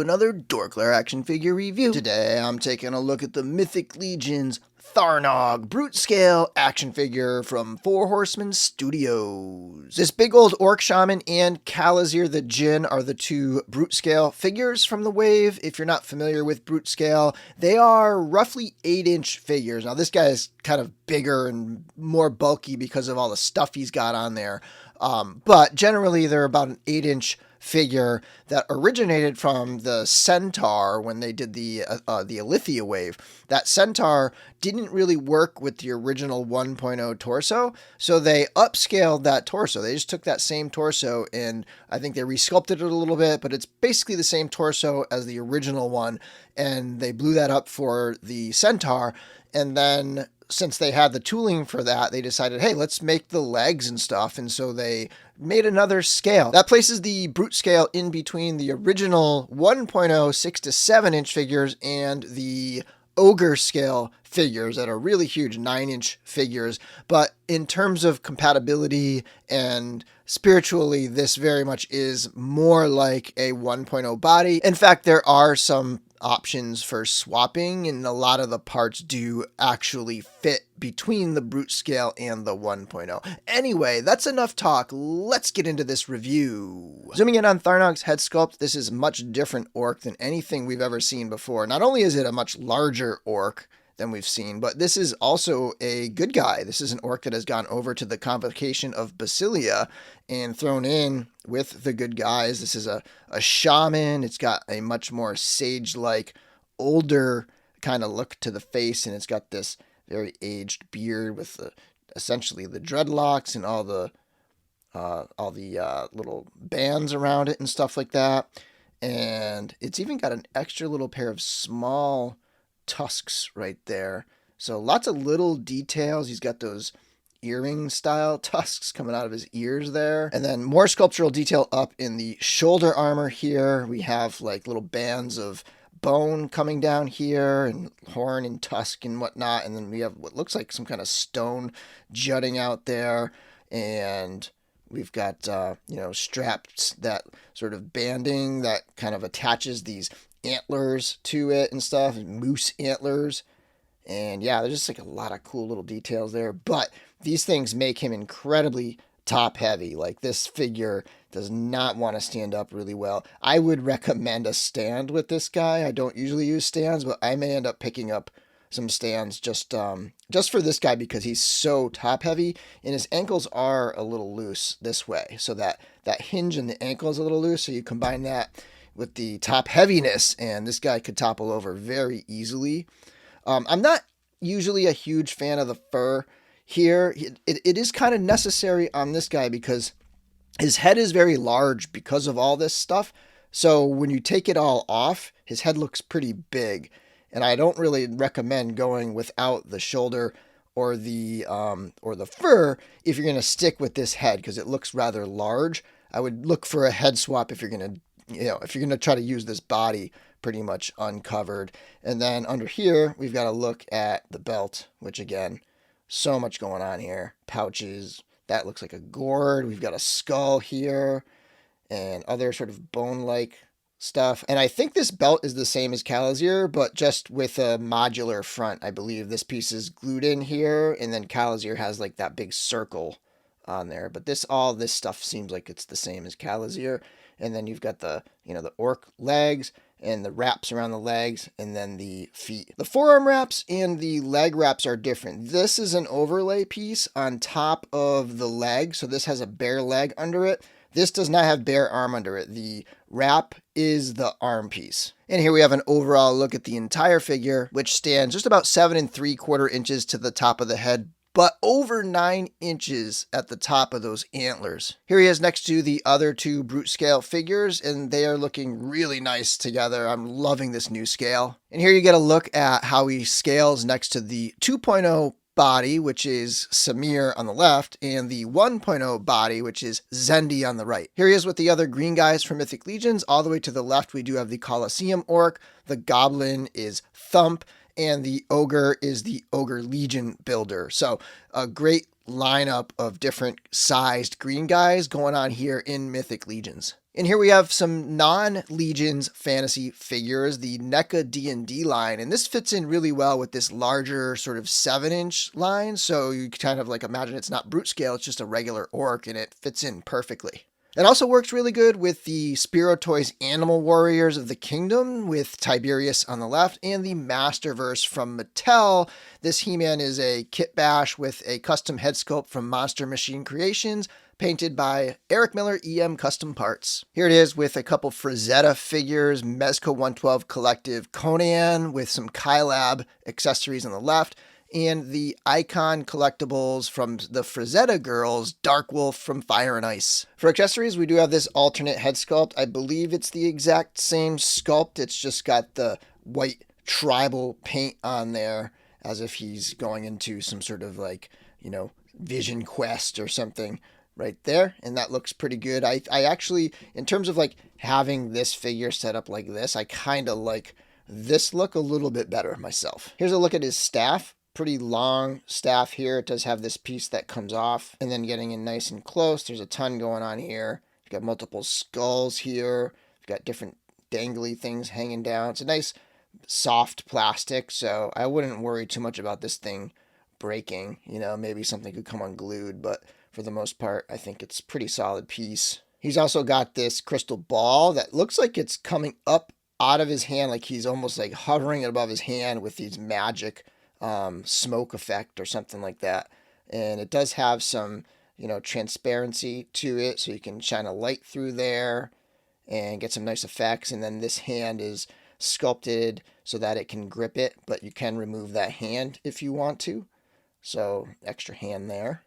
another DorkLair action figure review. Today I'm taking a look at the Mythic Legions Tharnog Brute Scale action figure from Four Horsemen Studios. This big old Orc Shaman and Kalazir the Djinn are the two Brute Scale figures from the wave. If you're not familiar with Brute Scale, they are roughly 8-inch figures. Now this guy is kind of bigger and more bulky because of all the stuff he's got on there. But generally they're about an 8-inch figure that originated from the Centaur when they did the Alithia wave. That Centaur didn't really work with the original 1.0 torso, so they upscaled that torso. They just took that same torso and I think they resculpted it a little bit, but it's basically the same torso as the original one, and they blew that up for the Centaur. And then since they had the tooling for that, they decided, hey, let's make the legs and stuff. And so they made another scale. That places the Brute Scale in between the original 1.0 6 to 7 inch figures and the Ogre Scale figures that are really huge 9-inch figures. But in terms of compatibility and spiritually, this very much is more like a 1.0 body. In fact, there are some options for swapping, and a lot of the parts do actually fit between the Brute Scale and the 1.0. Anyway, that's enough talk. Let's get into this review. Zooming in on Tharnog's head sculpt, this is a much different orc than anything we've ever seen before. Not only is it a much larger orc than we've seen, but this is also a good guy. This is an orc that has gone over to the Convocation of Basilia and thrown in with the good guys. This is a shaman. It's got a much more sage-like, older kind of look to the face, and it's got this very aged beard with essentially the dreadlocks and all the little bands around it and stuff like that. And it's even got an extra little pair of small tusks right there. So lots of little details. He's got those earring style tusks coming out of his ears there. And then more sculptural detail up in the shoulder armor here. We have like little bands of bone coming down here and horn and tusk and whatnot. And then we have what looks like some kind of stone jutting out there. And we've got, straps, that sort of banding that kind of attaches these antlers to it and stuff, moose antlers. And yeah, there's just like a lot of cool little details there, but these things make him incredibly top heavy. Like, this figure does not want to stand up really well. I would recommend a stand with this guy. I don't usually use stands, but I may end up picking up some stands just for this guy because he's so top heavy, and his ankles are a little loose this way, so that hinge in the ankle is a little loose. So you combine that with the top heaviness, and this guy could topple over very easily. I'm not usually a huge fan of the fur here. It is kind of necessary on this guy because his head is very large because of all this stuff. So when you take it all off, his head looks pretty big, and I don't really recommend going without the shoulder or the fur if you're going to stick with this head, because it looks rather large. I would look for a head swap if you're going to try to use this body pretty much uncovered. And then under here, we've got to look at the belt, which again, so much going on here. Pouches, that looks like a gourd. We've got a skull here and other sort of bone-like stuff. And I think this belt is the same as Kalazir, but just with a modular front. I believe this piece is glued in here, and then Kalazir has like that big circle on there. But all this stuff seems like it's the same as Kalazir. And then you've got the orc legs and the wraps around the legs, and then the feet. The forearm wraps and the leg wraps are different. This is an overlay piece on top of the leg, so this has a bare leg under it. This does not have bare arm under it. The wrap is the arm piece. And here we have an overall look at the entire figure, which stands just about 7 3/4 inches to the top of the head, but over 9 inches at the top of those antlers. Here he is next to the other two Brute Scale figures, and they are looking really nice together. I'm loving this new scale. And here you get a look at how he scales next to the 2.0 body, which is Samir on the left, and the 1.0 body, which is Zendi on the right. Here he is with the other green guys from Mythic Legions. All the way to the left, we do have the Colosseum Orc, the Goblin is Thump, and the Ogre is the Ogre Legion builder. So a great lineup of different sized green guys going on here in Mythic Legions. And here we have some non-Legions fantasy figures, the NECA D&D line, and this fits in really well with this larger sort of 7-inch line, so you kind of like imagine it's not brute scale, it's just a regular orc, and it fits in perfectly. It also works really good with the Spiro Toys Animal Warriors of the Kingdom with Tiberius on the left and the Masterverse from Mattel. This He-Man is a kit bash with a custom head sculpt from Monster Machine Creations, painted by Eric Miller EM Custom Parts. Here it is with a couple Frazetta figures, Mezco 112 Collective Conan with some Kylab accessories on the left, and the Icon collectibles from the Frazetta girls, Dark Wolf from Fire and Ice. For accessories, we do have this alternate head sculpt. I believe it's the exact same sculpt. It's just got the white tribal paint on there as if he's going into some sort of like, vision quest or something right there. And that looks pretty good. I actually, in terms of like having this figure set up like this, I kind of like this look a little bit better myself. Here's a look at his staff. Pretty long staff here. It does have this piece that comes off and then getting in nice and close. There's a ton going on here. You've got multiple skulls here. You've got different dangly things hanging down. It's a nice soft plastic, so I wouldn't worry too much about this thing breaking. Maybe something could come unglued, but for the most part, I think it's a pretty solid piece. He's also got this crystal ball that looks like it's coming up out of his hand, like he's almost like hovering above his hand with these magic smoke effect or something like that. And it does have some, transparency to it, so you can shine a light through there and get some nice effects. And then this hand is sculpted so that it can grip it, but you can remove that hand if you want to. So extra hand there.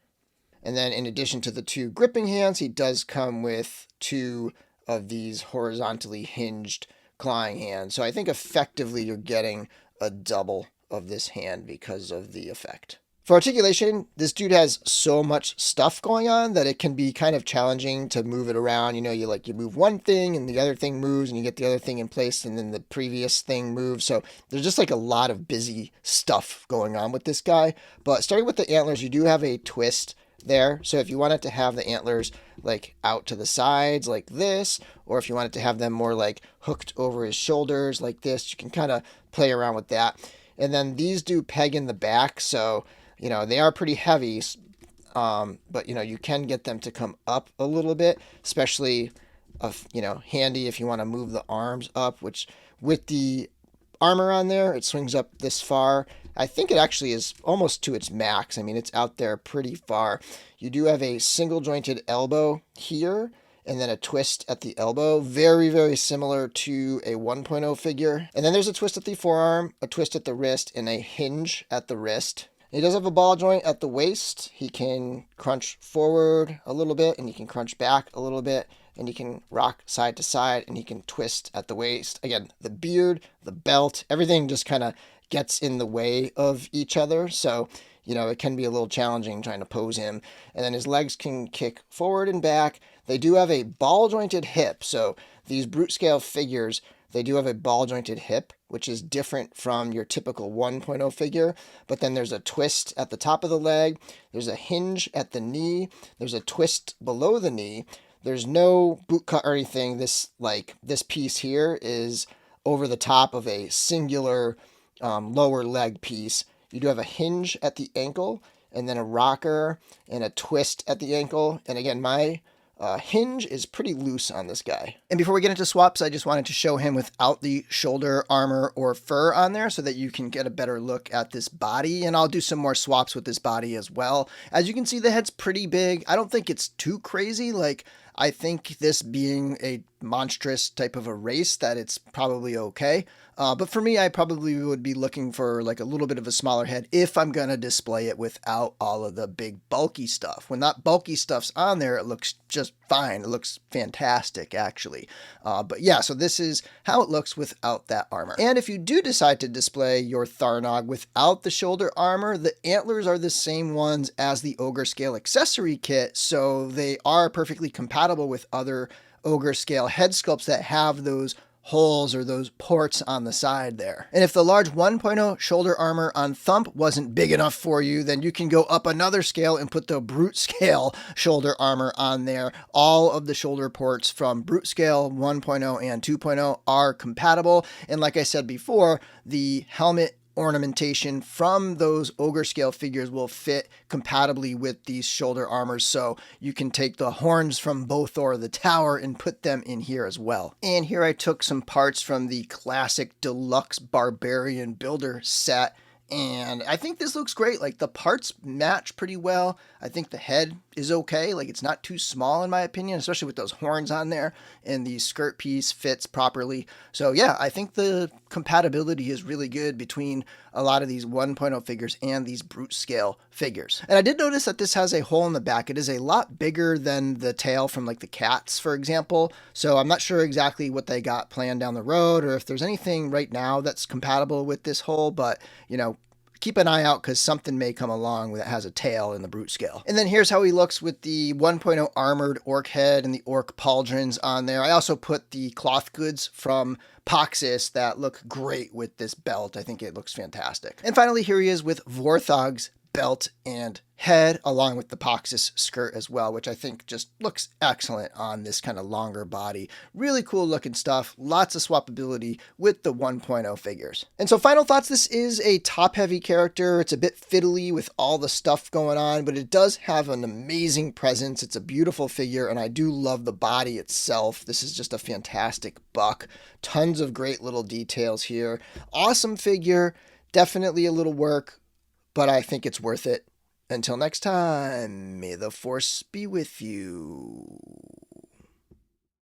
And then in addition to the 2 gripping hands, he does come with 2 of these horizontally hinged clawing hands. So I think effectively you're getting a double of this hand because of the effect. For articulation, this dude has so much stuff going on that it can be kind of challenging to move it around. You move one thing and the other thing moves and you get the other thing in place and then the previous thing moves. So there's just like a lot of busy stuff going on with this guy. But starting with the antlers, you do have a twist there. So if you wanted to have the antlers like out to the sides like this, or if you wanted to have them more like hooked over his shoulders like this, you can kind of play around with that. And then these do peg in the back, so, they are pretty heavy, but, you can get them to come up a little bit, especially, handy if you want to move the arms up, which with the armor on there, it swings up this far. I think it actually is almost to its max. I mean, it's out there pretty far. You do have a single jointed elbow here, and then a twist at the elbow, very, very similar to a 1.0 figure. And then there's a twist at the forearm, a twist at the wrist, and a hinge at the wrist. He does have a ball joint at the waist. He can crunch forward a little bit, and he can crunch back a little bit, and he can rock side to side, and he can twist at the waist. Again, the beard, the belt, everything just kind of gets in the way of each other. So, it can be a little challenging trying to pose him. And then his legs can kick forward and back. They do have a ball jointed hip. So these brute scale figures, they do have a ball jointed hip, which is different from your typical 1.0 figure. But then there's a twist at the top of the leg. There's a hinge at the knee. There's a twist below the knee. There's no boot cut or anything. This piece here is over the top of a singular lower leg piece. You do have a hinge at the ankle, and then a rocker and a twist at the ankle. And again, my hinge is pretty loose on this guy. And before we get into swaps, I just wanted to show him without the shoulder armor or fur on there so that you can get a better look at this body. And I'll do some more swaps with this body as well. As you can see, the head's pretty big. I don't think it's too crazy. I think this being a monstrous type of a race, that it's probably okay. But for me, I probably would be looking for a little bit of a smaller head if I'm going to display it without all of the big bulky stuff. When that bulky stuff's on there, it looks just fine. It looks fantastic, actually. But yeah, so this is how it looks without that armor. And if you do decide to display your Tharnog without the shoulder armor, the antlers are the same ones as the Ogre Scale accessory kit, so they are perfectly compatible with other Ogre Scale head sculpts that have those holes or those ports on the side there. And if the large 1.0 shoulder armor on Thump wasn't big enough for you, then you can go up another scale and put the brute scale shoulder armor on there. All of the shoulder ports from brute scale 1.0 and 2.0 are compatible. And like I said before, the helmet ornamentation from those ogre scale figures will fit compatibly with these shoulder armors, so you can take the horns from Bothor the Tower and put them in here as well. And here I took some parts from the classic deluxe barbarian builder set, and I think this looks great. Like, the parts match pretty well. I think the head is okay. Like, it's not too small in my opinion, especially with those horns on there, and the skirt piece fits properly. So yeah, I think the compatibility is really good between a lot of these 1.0 figures and these brute scale figures. And I did notice that this has a hole in the back. It is a lot bigger than the tail from like the cats, for example. So I'm not sure exactly what they got planned down the road, or if there's anything right now that's compatible with this hole, but you know, keep an eye out because something may come along that has a tail in the brute scale. And then here's how he looks with the 1.0 armored orc head and the orc pauldrons on there. I also put the cloth goods from Poxxus that look great with this belt. I think it looks fantastic. And finally, here he is with Vorthog's belt and head, along with the Poxxus skirt as well, which I think just looks excellent on this kind of longer body. Really cool looking stuff. Lots of swappability with the 1.0 figures. And so final thoughts, this is a top heavy character. It's a bit fiddly with all the stuff going on, but it does have an amazing presence. It's a beautiful figure, and I do love the body itself. This is just a fantastic buck. Tons of great little details here. Awesome figure. Definitely a little work, but I think it's worth it. Until next time, may the force be with you.